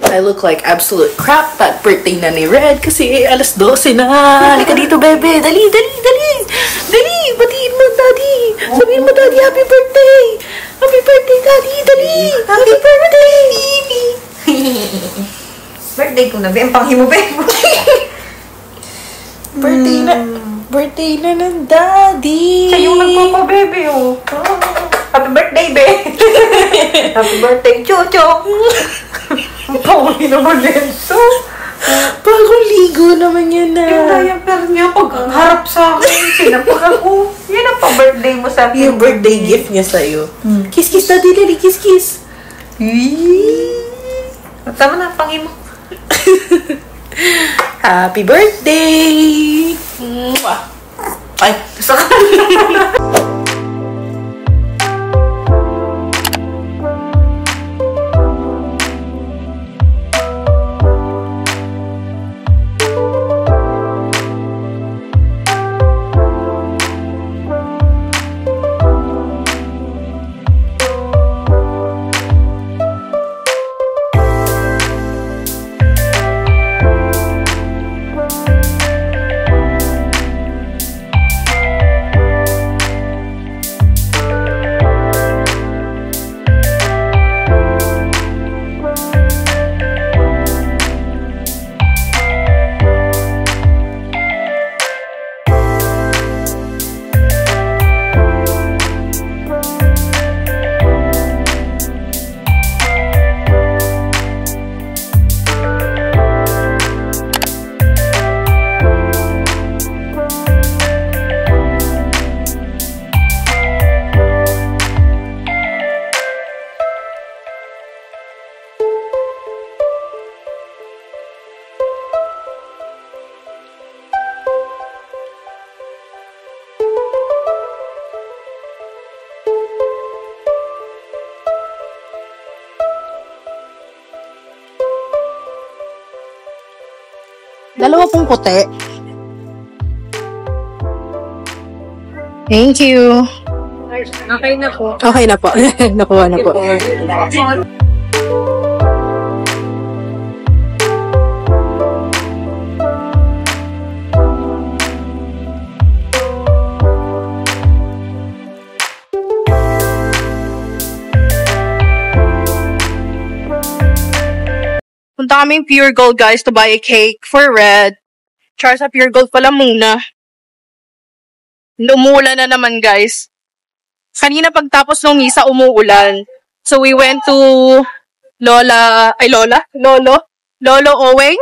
I look like absolute crap at birthday na ni Red kasi alas 12 na. Halika dito, bebe. Dali, dali, dali. Dali, batiin mo, daddy. Sabihin mo, daddy, happy birthday. Happy birthday, daddy. Dali. Happy birthday, baby. Birthday ko na, be. Ang panghi mo, be. Birthday na. Birthday na ng daddy. Siya yung nagpapa-baby, oh. Happy birthday, be. Happy birthday, Chucho. Ang panghi naman din. So, bagong ligo naman yan na. yung diaper niya, pag ang harap sa akin, sinapag ako. Yan ang pa-birthday mo sa akin. Yung birthday gift niya sa'yo. Kiss, kiss, daddy, daddy. Kiss, kiss. Tama na, panghi mo. Happy birthday! Ay, gusto ka. Dalawa pong puti. Thank you. Okay na po. Okay na po. Nakuha na po. Punta kaming Pure Gold, guys, to buy a cake for Red. Char sa Pure Gold pala muna. Umuulan na naman, guys. Kanina pagtapos ng misa, umuulan. So, we went to Lolo Owing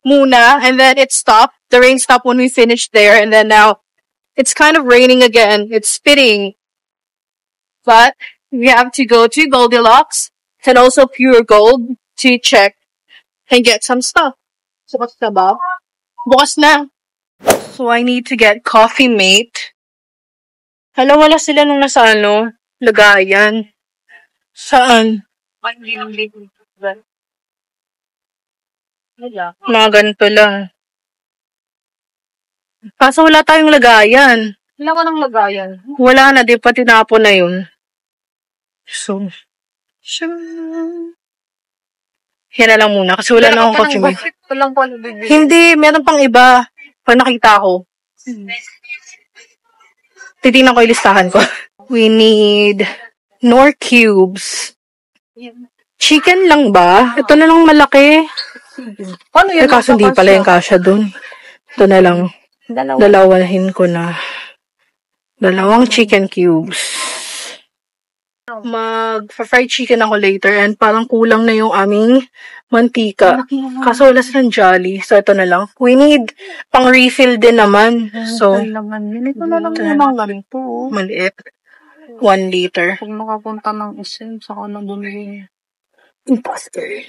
muna. And then it stopped. The rain stopped when we finished there. And then now, it's kind of raining again. It's spitting. But, we have to go to Goldilocks and also Pure Gold to check and get some stuff. So, what's the ba? Bukas na. So, I need to get Coffee Mate. Hala, wala sila nung nasa lagayan. Saan? Mga ganito lang. Kaso wala tayong lagayan. Wala ko ng lagayan. Wala na, di pa tinapon na yun. So, yan na lang muna kasi wala na akong Coffee Mate. Hindi, meron pang iba. Pag nakita ko. Titignan ko yung listahan ko. We need Knorr cubes. Chicken lang ba? Ito na lang malaki. Paano yan? Kaso hindi pala yung kasya dun. Ito na lang. Dalawahin ko na. 2 chicken cubes. Mag-fried chicken ako later and parang kulang na yung aming mantika. Kaso wala silang jolly. So, ito na lang. We need pang refill din naman. So, Ito na lang naman ganito. maliit. 1 liter. Pag nakapunta ng SM, saka na bumili. Imposter.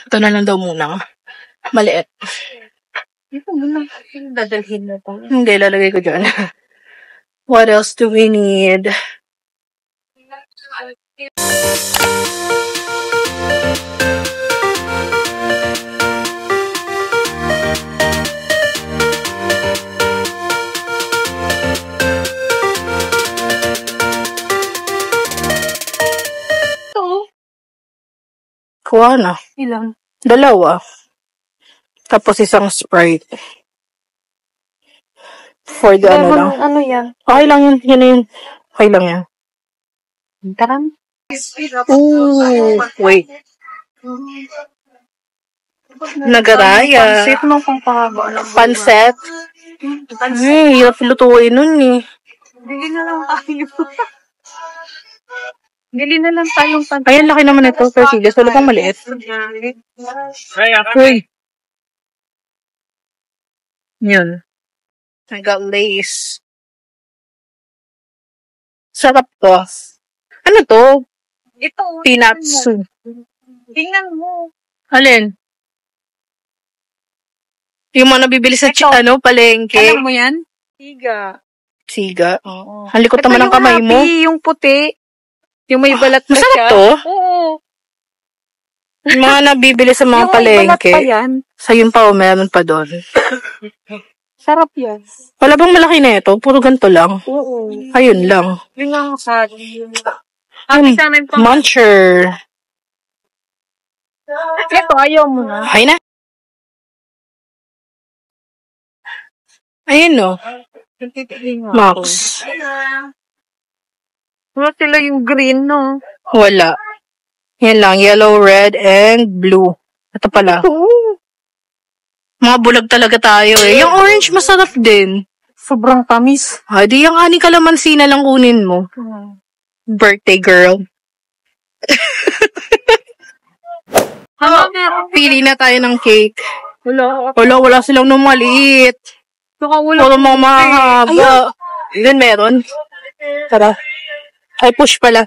Ito na lang daw muna. Maliit. Ito muna. Dadalhin na to. Hindi, lalagay ko dyan. What else do we need? Kuha na. Ilang? 2. Tapos isang Sprite. For the ano lang. Ano yan? Okay lang yun. Yan na yun. Okay lang yan. Taram? Ooh. Wait. Nagaraya. Pansit mo kung pahaba. Panset. Hirap lutuin nun eh. Bili na lang tayo. Bili na lang tayong pansit. Ayan, laki naman ito. Tortillas. Wala pang maliit. Uy. Yun. I got lace. Sarap to. Ano to? Ito. Peanuts. Tingnan mo. Alin? Yung mga nabibili sa palengke. Alam mo yan? Tiga. Siga. Oo. Ang likot naman ng kamay mo. Yung puti. Yung may balat na Masarap siya. to? Oo. Yung mga nabibili sa mga Yung may palengke. balat pa yan. Sa yun pa, meron pa doon. Sarap yan. Wala bang malaki na ito? Puro ganito lang. Oo. Ayun lang. Yun ang sad. Sa amin pa. Muncher. Ito, ayaw mo na. Ay na. Ayun no. Max. Wala sila yung green, no? Wala. Yan lang. Yellow, red, and blue. Ito pala. Mga bulag talaga tayo eh. Yung orange masarap din. Sobrang tamis. Ay, di yung ani kalamansi na lang kunin mo. Birthday girl. Pili na tayo ng cake. Wala silang nung maliit. Puro mga mahaba. Yun meron. Tara. Ay, push pala.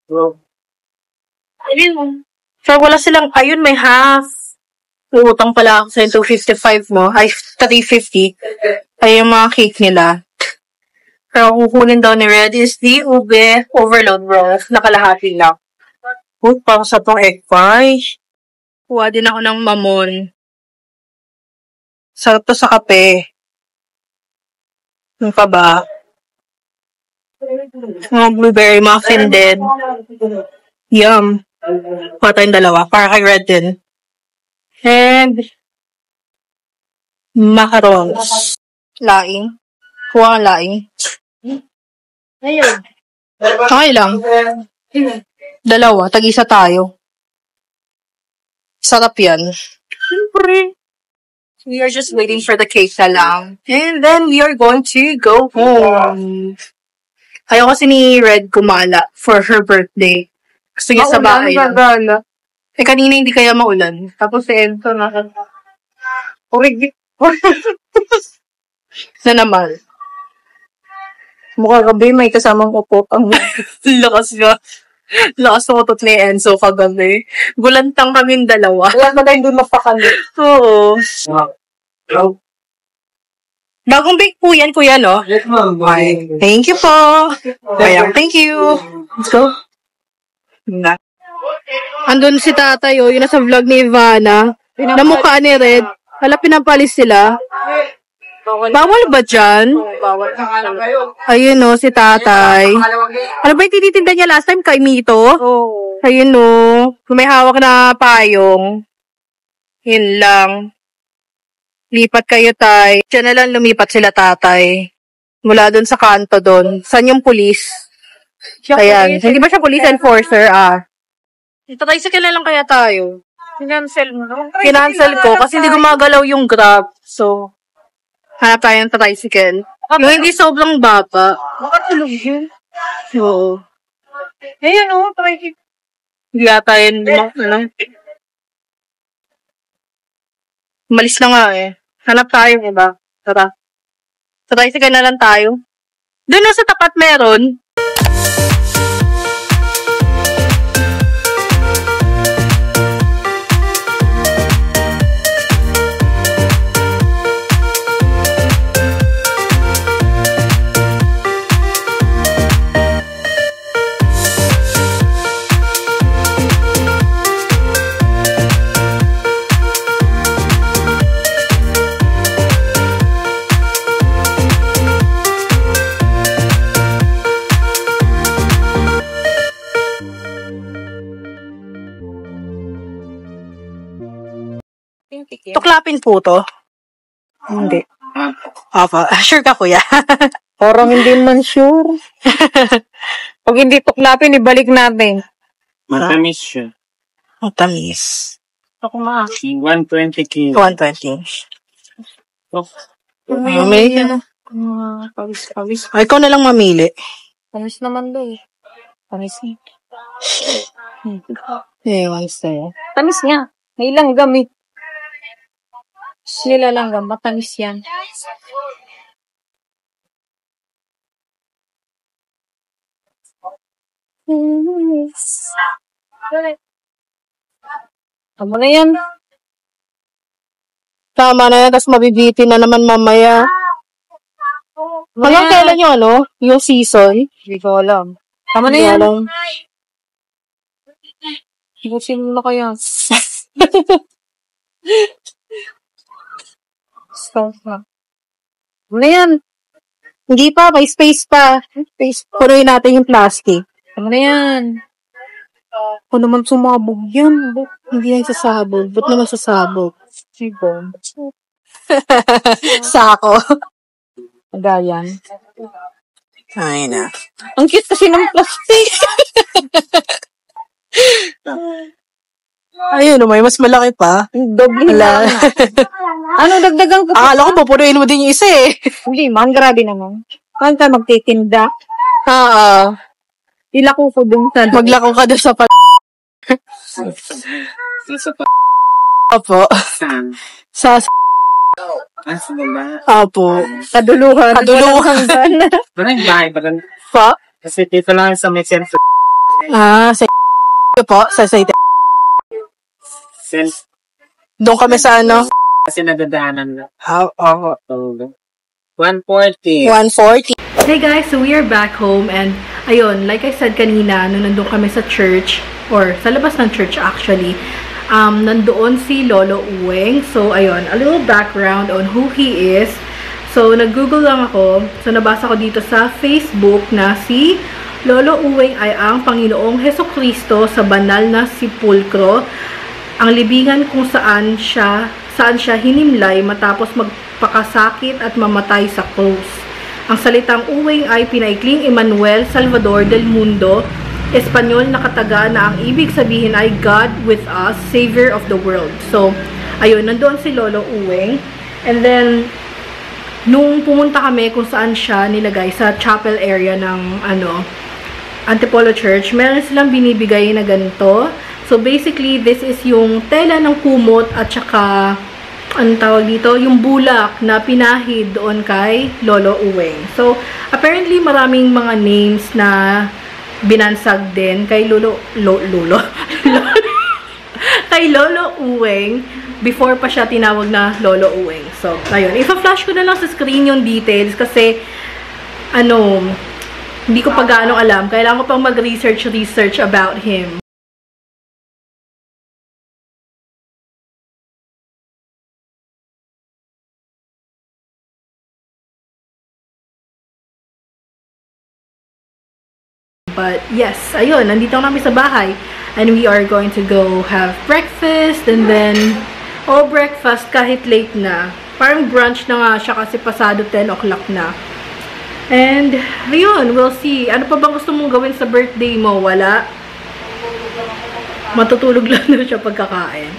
So, wala silang, ayun, may half. Utang pala ako sa 255 mo. Ay, 350. Ay, yung mga cake nila. Pero kukunin daw ni Red is the ube overload rolls. Nakalahati lang. Parang sa pang egg pie. Kuha din ako ng mamon. Sarap to sa kape. Ano pa ba? Mga blueberry muffin din. Yum. Kuha tayong 2. Para kay Red din. And macarons. Laing. Kuha ang laing. Ayun. Okay lang. 2. Tag-isa tayo. Sarap yan. Siyempre. We are just waiting for the cake na lang. And then we are going to go home. Ayaw kasi ni Red kumala for her birthday. Gusto niya sa bahay lang. Eh, kanina hindi kaya maulan. Tapos si Enzo na naman. Mukha gabi may kasamang upot ang Lakas nga. Lakas ng utot ni Enzo kagabi. Gulantang kaming 2. Wala na tayong doon mapakali. Oo. Bagong bake po yan, kuya, no? Yes, ma'am. Thank you po. Kaya, thank you. Let's go. Andun si tatay, oh, yun nasa vlog ni Ivana. Namukha ni Red. Hala, pinapalis sila. Bawal ba dyan? Bawal na nga lang kayo. Ayun, oh, si tatay. Ano ba yung tinitinda niya last time? Kay Mito? Oo. Ayun, oh. May hawak na payong. Yun lang. Lipat kayo, tay. Diyan na lang lumipat sila, tatay. Mula dun sa kanto dun. Saan yung pulis? Ayan. Hindi ba siya police enforcer? Tatay, sa kailan lang kaya tayo? Kinancel mo. Kinancel ko kasi hindi gumagalaw yung Grab. So, hanap tayo ng tricycle. Yung hindi sobrang baba. Makatulog yun. Oo. Ayun, oh. Tricycle. Hindi ata yun. Malis na nga eh. Hanap tayo, iba. Tara. Sa tricycle na lang tayo. Doon na sa tapat meron. Tuklapin po to. Hindi. Apa, sure ka kuya. Parang hindi man sure. Pag hindi tuklapin, ibalik natin. Matamis siya. Matamis. Ako ma. 120 kilo. 120. Oh, Mamili ka na. Pawis. Ay, ikaw na lang mamili. Panis naman daw eh. Panis niya. Ewan sa'yo. Tamis niya. May langgam eh. Sila langgam. Matamis yan. Tama na yan. Tama na yan, tapos mabibitin na naman mamaya. Hanggang kailan yung ano? Yung season? Hindi ko alam. Tama na Hindi yan. alam. Ibusin mo na kaya. Stop na. Tama na yan. Hindi pa, may space pa. Punuin natin yung plastic. Tama na yan. Ako naman sumabog yan. Hindi yan sasabog. Ba't naman sasabog? Sibong. Sako. Agayan. Ay na. Ang cute kasi ng plastic. Ayun, may mas malaki pa. Doble Wala. na. Ano, dagdagan ko? Akala ko pupunuin mo din yung isa eh. Hindi man, grabe naman. Paano ka magtitinda? Oo. Ilako ko dun sa... Maglako ka doon sa Sa Opo. saan? Sa Sa baba. Opo. Kaduluhan. Kaduluhan. Parang bahay pa rin. Pa? Kasi dito lang sa may center. Sa po, sa doon kami sa ano? Kasi nadadaanan na. Oo. 140. 140. Hey guys, so we are back home and ayun, like I said kanina, nung nandun kami sa church, or sa labas ng church actually, nandoon si Lolo Uweng. So ayun, a little background on who he is. So nag-google lang ako, so nabasa ko dito sa Facebook na si Lolo Uweng ay ang Panginoong Hesukristo sa banal na sepulkro, ang libingan kung saan siya hinimlay matapos magpakasakit at mamatay sa krus. Ang salitang Uweng ay pinaikling Emmanuel Salvador del Mundo, Espanyol na kataga na ang ibig sabihin ay God with us, Savior of the world. So, ayun, nandoon si Lolo Uweng. And then, nung pumunta kami kung saan siya nilagay sa chapel area ng Antipolo Church, meron silang binibigay na ganito. So, basically, this is yung tela ng kumot at saka ang tawag dito, yung bulak na pinahid doon kay Lolo Uweng. So, apparently, maraming mga names na binansag din kay kay Lolo Uweng before pa siya tinawag na Lolo Uweng. So, ayun. Ipa-flash ko na lang sa screen yung details kasi, hindi ko pa gaano alam. Kailangan ko pang mag-research about him. But yes, ayun, nandito kami sa bahay and we are going to go have breakfast and then breakfast kahit late na. Parang brunch na nga siya kasi pasado 10 o'clock na. And ayun, we'll see. Ano pa bang gusto mong gawin sa birthday mo? Wala. Matutulog lang na siya pagkakain.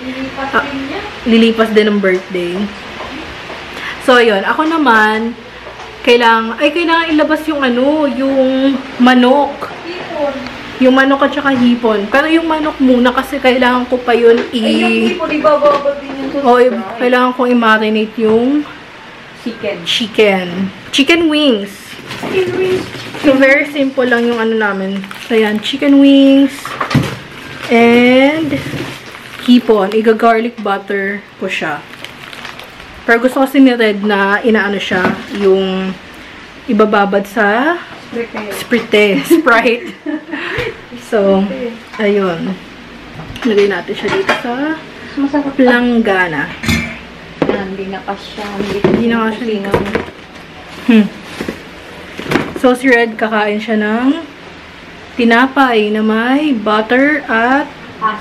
Lilipas din ng birthday. So ayun, ako naman kailangan ilabas yung yung manok. Yung manok at saka hipon. Pero yung manok muna kasi kailangan ko pa yun yung hipon, ibababa din yung kailangan kong i-marinate yung chicken wings. So, very simple lang yung namin. So, yan, chicken wings and hipon. Iga-garlic butter ko siya. Pero gusto kasi ni Red na inaano siya, yung ibababad sa Sprite. So, ayun. Lagay natin siya dito sa planggana. Hindi na kasya. Hindi na kasya. So, si Red kakain siya ng tinapay na may butter at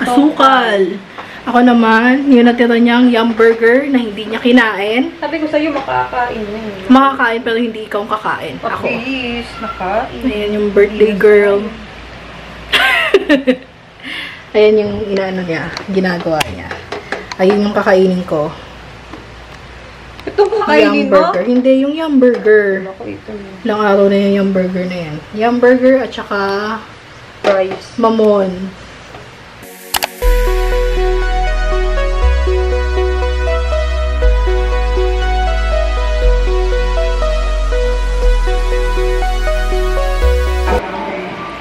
asukal. Ako naman, yung natira niyang yum burger na hindi niya kinain. Sabi ko sa'yo, makakain na yun. Makakain pero hindi ikaw kakain. Ako. Please, nakain. Ayan yung birthday girl. Ayan yung inaano niya, ginagawa niya. Ayun yung kakainin ko. Itong kakainin Yum mo? burger. Hindi, yung yum burger. Ako ito. Ilang araw na yung yum burger na yan. Yum burger at saka Fries. mamon.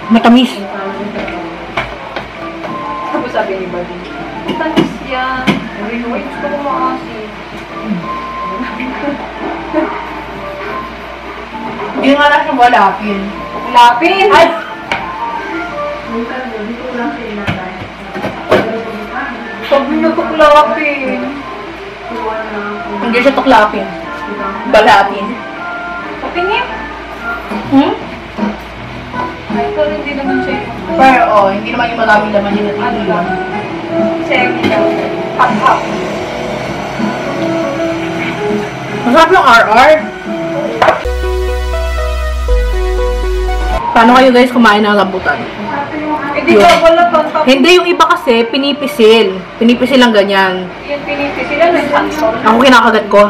Matamis. Ano sabi ni Buddy? Tanis yan. Uy, gusto ko maasin. Hindi nga lang siya walapin. Lapin! Ay! Sabi niya tuklapin. Hindi siya tuklapin. Balapin. Patingin. Hmm? Ay, pero hindi naman siya yung Pero, hindi naman yung maraming laman yung ano natitira. lang. Semi daw. Hap-hap. Masarap yung RR. Paano kayo guys kumain ng rambutan? Hindi ba wala pang Hindi, yung iba kasi pinipisil. Pinipisil lang ganyan. Yan pinipis sila ng santol. Ako kinakagat ko.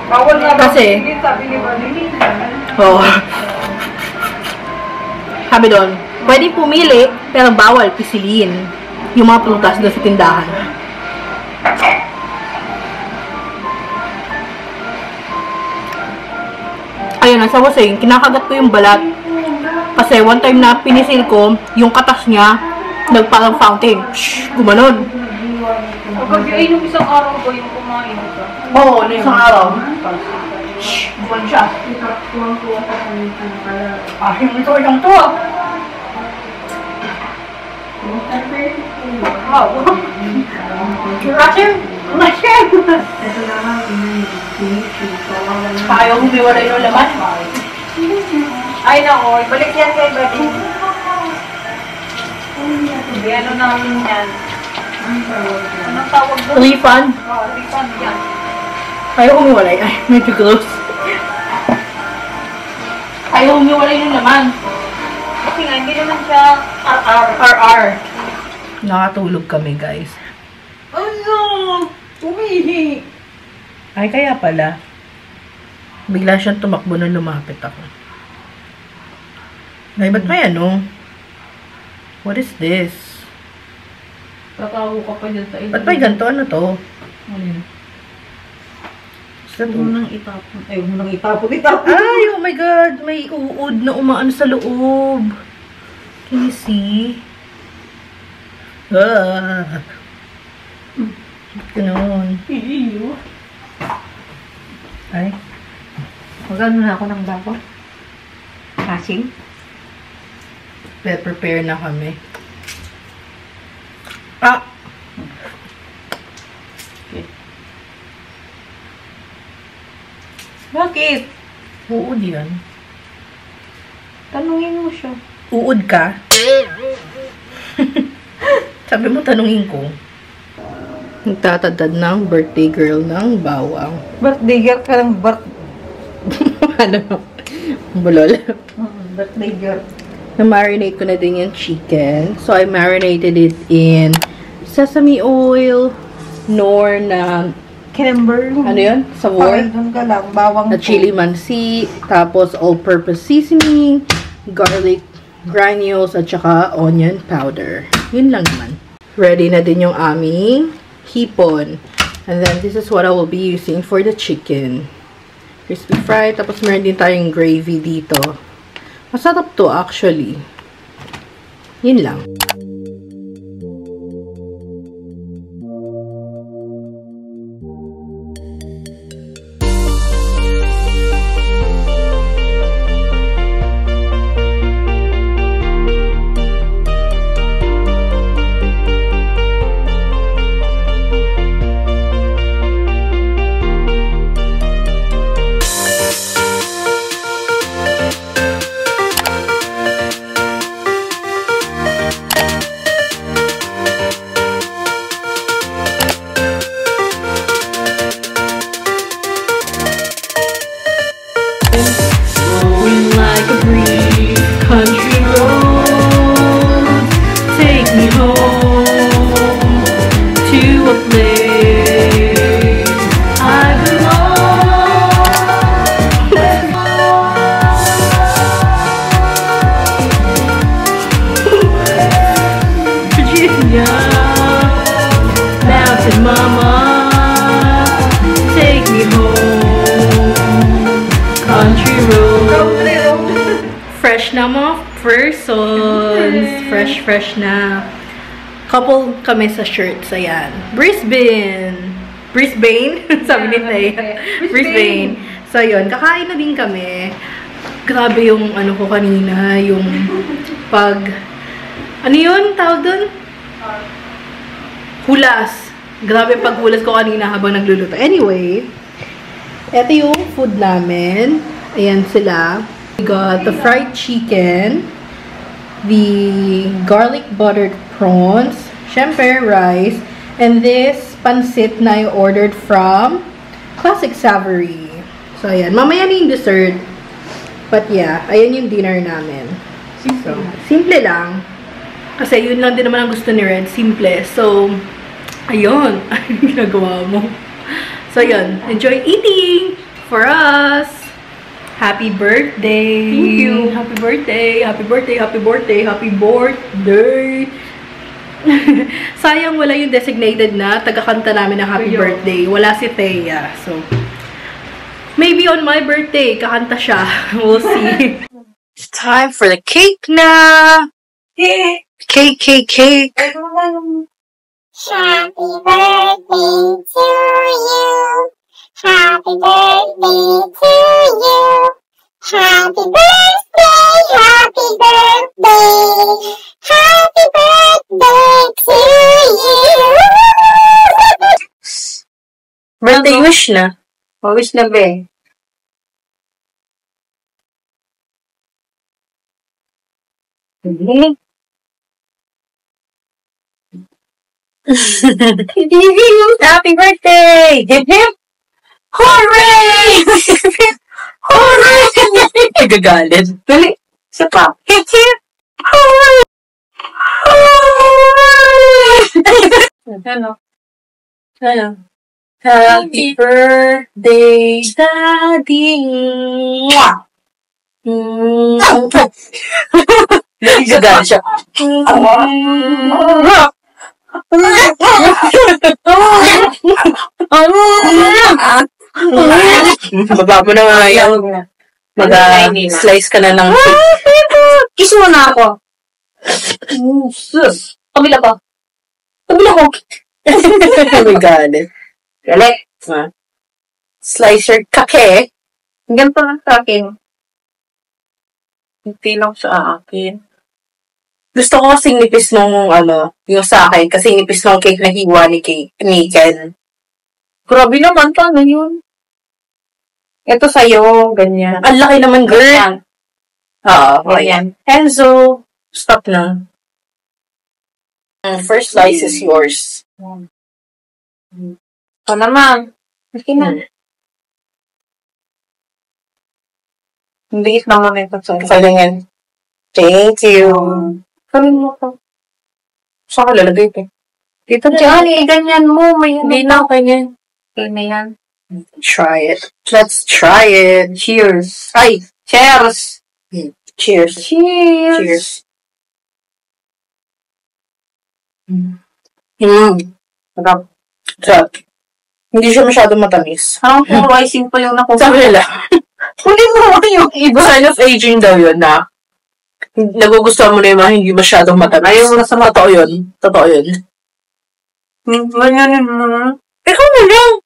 Bawal nga daw Kasi- pisilin, sabi ni Buddy. Oo. Sabi doon, pwede pumili, pero bawal pisilin yung mga prutas doon sa tindahan. Ayun, nasa wasing, kinakagat ko yung balat. Kasi one time na pinisil ko, yung katas niya, nagparang fountain. Shhh, gumanon. Pagod ay nung isang araw ba yung kumain ka? Oo, no, isang araw. Shhh, gumanon siya. Ito yung to. Wow. Russian? Russian? Ayaw humiwalay ng laman. Ay nako, ibalik yan kay Buddy. Hindi, ano namin yan? Anong tawag doon? Refund? Oh, refund yan. Ayaw humiwalay. Ay, medyo gross. Ayaw humiwalay ng laman. Kasi nga, hindi naman siya RR. RR. Nakatulog kami, guys. Ano? Umihi. Ay, kaya pala. Bigla siyang tumakbo na lumapit ako. Ay, ba't may ano? What is this? Tatawo ka pa dyan sa ilo. Ba't may ganito? Ano to? Sa Huwag mo nang itapon. Ay, huwag mo nang itapon. Itapon. Ay, oh my God! May uod na umaan sa loob. Can you see? Ah. Ganon. Iyo. Ay. Magano na ako ng bako? Kasing? Prepare na kami. Ah! Bakit? Uod yan. Tanungin mo siya. Uod ka? Sabi mo, tanungin ko. Nagtatadad ng birthday girl ng bawang. Birthday girl ka ng Ano? Bulol. birthday girl. Na-marinate ko na din yung chicken. So, I marinated it in sesame oil, nor na, Kimber. ano yun? Savor. Doon ka lang. Bawang Na chili mansi, tapos all-purpose seasoning, garlic granules, at saka onion powder. Yun lang naman. Ready na din yung aming hipon. And then, this is what I will be using for the chicken. Crispy fried, tapos meron din tayong gravy dito. Masarap to, actually. Yun lang. Fresh na mga persons. Fresh na. Couple kami sa shirts. Ayan. Brisbane. Sabi ni Thea. Brisbane. So, yun. Kakain na din kami. Grabe yung ano ko kanina. Yung ano yun? Tawag dun? Hulas. Grabe paghulas ko kanina habang nagluluto. Anyway, ito yung food namin. Ayan sila. We got the fried chicken, the garlic buttered prawns, syempre rice, and this pancit na I ordered from Classic Savory. So, ayan. Mamaya na yung dessert. But yeah, ayan yung dinner namin. So, simple lang. Kasi yun lang din naman ang gusto ni Red. Simple. So, ayun. Anong ginagawa mo? So, yun. Enjoy eating for us. Happy birthday! Thank you! Happy birthday! Happy birthday! Happy birthday! Happy birthday! Sayang wala yung designated na tagakanta namin ng happy birthday. Wala si Thea. So, maybe on my birthday, kakanta siya. We'll see. It's time for the cake na! Cake! Happy birthday to you. Happy birthday to you. Happy birthday, happy birthday. Happy birthday to you. Birthday wish na. Wish na, be. Happy birthday! Hip hip! Hooray! Hooray! Nagagalit. Dali. Isa pa. Hip hip! Hooray! Hooray! Ano? Happy birthday, Daddy! Mwah! Nagagalit siya. Baba mo na nga yan. Mag-slice ka na ng Kiss mo na ako. Sus. Kabila ko. Kabila ko. Magalit. Galit. Slicer kake. Ganito lang sa akin. Hindi lang sa akin. Gusto ko kasing nipis nung yung sa akin. Kasi nipis nung cake na hiwa ni Ken. Grabe naman, paano yun? Ito sa'yo, ganyan. Ang laki naman, girl. Ganyan. Oo, Ayan. Enzo, stop na. First slice is yours. Ito naman. Sige na. Hindi naman ito sa'yo. Okay lang yan. Thank you. Karin mo ito. Saan ka lalagay ito? Dito dyan, ganyan mo. May Hindi na, okay na yan. Okay na yan. Try it. Let's try it. Cheers. Ay! Cheers. Cheers. Cheers. Cheers. Sarap. Sarap. Hindi siya masyadong matamis. Parang puro icing pa yung nakuha. Sabi nila. Huli mo yung iba. Sign of aging daw yun na nagugustuhan mo na yung mga hindi masyadong matamis. Ayaw mo na sa Totoo yun. Totoo yun. Ganyan mo. Ikaw na lang.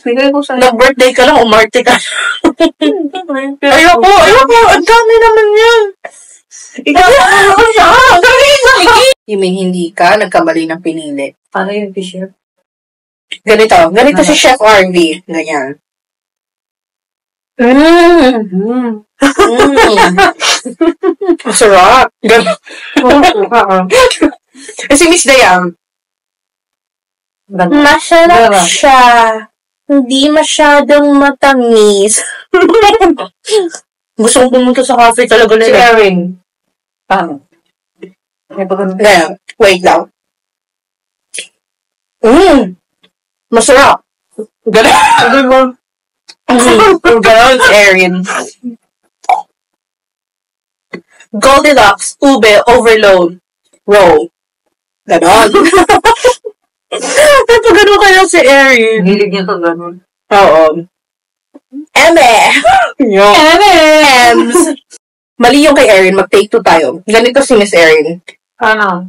Bigay ko sa'yo. Nag-birthday ka lang, umarte ka. Ayoko. Ang dami naman yan. Ikaw na siya. You mean hindi ka nagkamali ng pinili? Paano yung t-shirt? Ganito si Chef RV. Ganyan. Masarap. Kasi Miss Dayang. Masarap siya. Hindi masyadong matamis. Gusto kong pumunta sa cafe talaga Si nila. Erin. Paano? Ganyan. Wait lang. Masarap. Ganon. Ganon, Erin. Goldilocks, ube, overload, roll. Ganon. Ito ganon kayo si Erin. Hilig niya ka ganun. Oo. Eme! Ems! Mali yung kay Erin. Mag-take 2 tayo. Ganito si Miss Erin. Ano?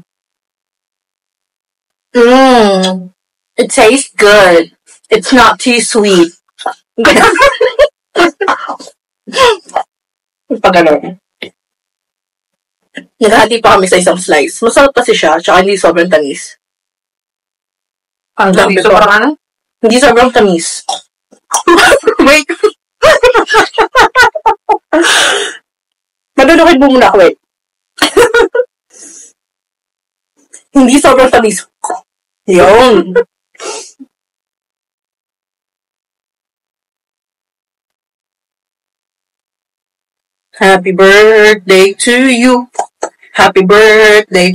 It tastes good. It's not too sweet. Pag ano. Naghati pa kami sa isang slice. Masarap kasi siya, tsaka hindi sobrang tamis. Ang Grabe dito to. parang ano? Hindi sobrang tamis. Wait. Madudukid mo muna ako, wait. Hindi sobrang tamis. Yun. Happy birthday to you. Happy birthday.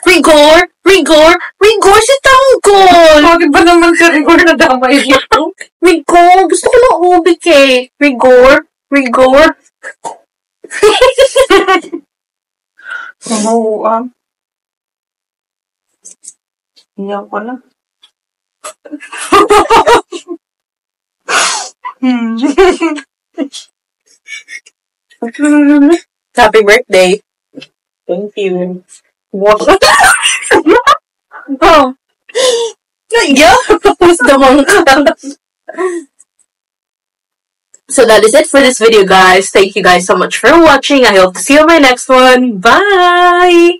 Rigor! Rigor! Rigor si Tanggol! Bakit ba naman si Rigor na damay dito? Rigor! Gusto ko ng ube cake. Rigor! Rigor! Mamuuan. Iyan ko na. Happy birthday. Thank you. What? Oh. Yeah, who's the monk? So that is it for this video, guys. Thank you guys so much for watching. I hope to see you in my next one. Bye!